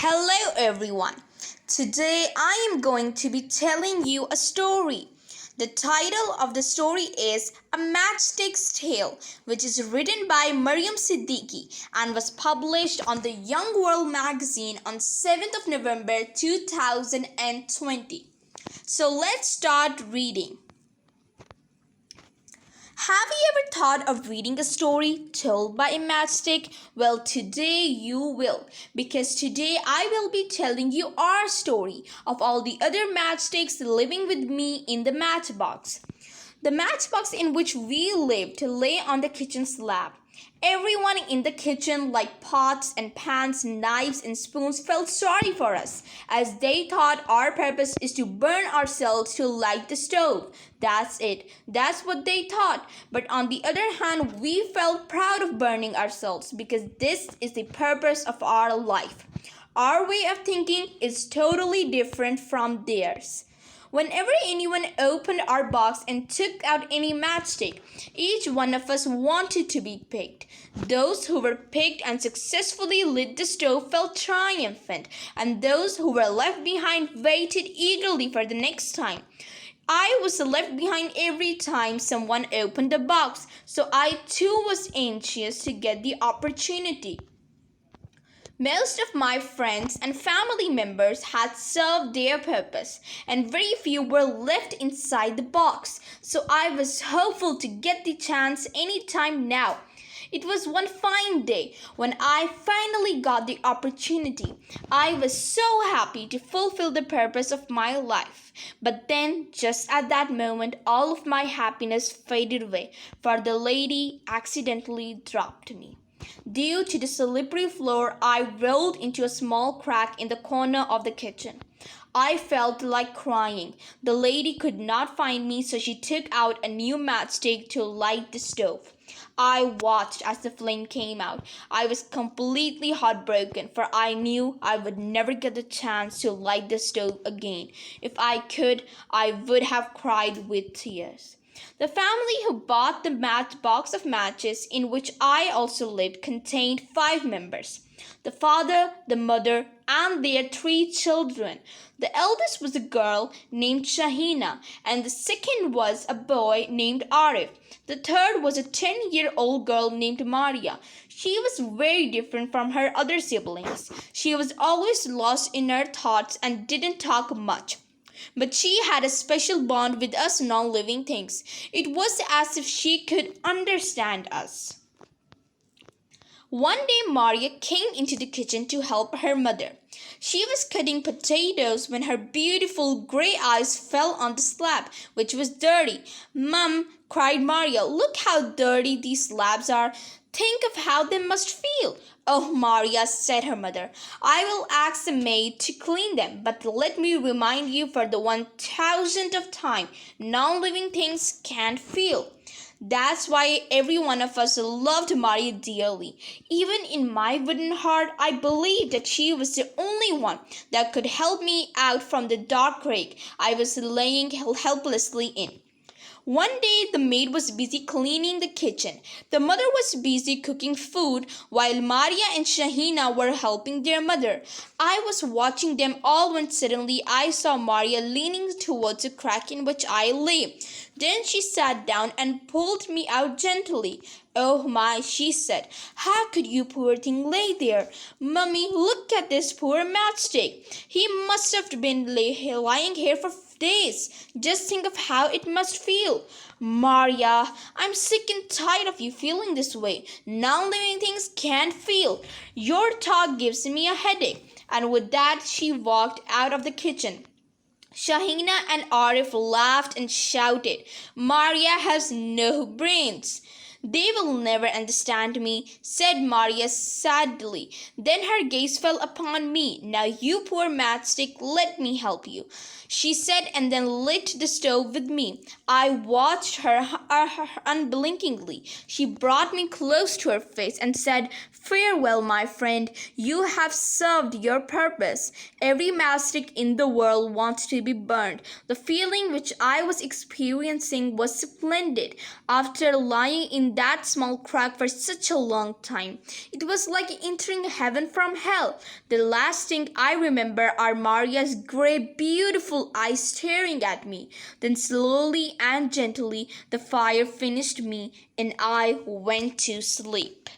Hello everyone. Today I am going to be telling you a story. The title of the story is A Matchsticks Tale, which is written by Maryam Siddiqui and was published on the Young World magazine on 7th of November 2020. So let's start reading. Have you ever thought of reading a story told by a matchstick? Well, today you will, because today I will be telling you our story of all the other matchsticks living with me in the matchbox. The matchbox in which we lived lay on the kitchen slab. Everyone in the kitchen, like pots and pans, knives and spoons, felt sorry for us, as they thought our purpose is to burn ourselves to light the stove. That's it. That's what they thought. But on the other hand, we felt proud of burning ourselves because this is the purpose of our life. Our way of thinking is totally different from theirs. Whenever anyone opened our box and took out any matchstick, each one of us wanted to be picked. Those who were picked and successfully lit the stove felt triumphant, and those who were left behind waited eagerly for the next time. I was left behind every time someone opened the box, so I too was anxious to get the opportunity. Most of my friends and family members had served their purpose, and very few were left inside the box, so I was hopeful to get the chance any time now. It was one fine day when I finally got the opportunity. I was so happy to fulfill the purpose of my life. But then, just at that moment, all of my happiness faded away, for the lady accidentally dropped me. Due to the slippery floor, I rolled into a small crack in the corner of the kitchen. I felt like crying. The lady could not find me, so she took out a new matchstick to light the stove. I watched as the flame came out. I was completely heartbroken, for I knew I would never get the chance to light the stove again. If I could, I would have cried with tears. The family who bought the box of matches in which I also lived contained 5 members: the father, the mother, and their 3 children. The eldest was a girl named Shahina, and the second was a boy named Arif. The third was a 10-year-old girl named Maria. She was very different from her other siblings. She was always lost in her thoughts and didn't talk much. But she had a special bond with us non-living things. It was as if she could understand us. One day Maria came into the kitchen to help her mother. She was cutting potatoes when her beautiful grey eyes fell on the slab, which was dirty. "Mum," cried Maria, "look how dirty these slabs are. Think of how they must feel." "Oh, Maria," said her mother, "I will ask the maid to clean them, but let me remind you for the 1000th time, non-living things can't feel." That's why every one of us loved Maria dearly. Even in my wooden heart, I believed that she was the only one that could help me out from the dark crack I was laying helplessly in. One day the maid was busy cleaning the kitchen. The mother was busy cooking food while Maria and Shahina were helping their mother. I was watching them all when suddenly I saw Maria leaning towards the crack in which I lay. Then she sat down and pulled me out gently. "Oh my," she said, "how could you poor thing lay there? Mummy, look at this poor matchstick. He must have been lying here for days. Just think of how it must feel." "Maria, I'm sick and tired of you feeling this way. Non-living things can't feel. Your talk gives me a headache." And with that, she walked out of the kitchen. Shahina and Arif laughed and shouted, "Maria has no brains." "They will never understand me," said Maria sadly. Then her gaze fell upon me. "Now you poor matchstick, let me help you," she said, and then lit the stove with me. I watched her unblinkingly. She brought me close to her face and said, "Farewell, my friend. You have served your purpose. Every matchstick in the world wants to be burned." The feeling which I was experiencing was splendid. After lying in in that small crack for such a long time. It was like entering heaven from hell. The last thing I remember are Maria's grey, beautiful eyes staring at me. Then slowly and gently the fire finished me and I went to sleep.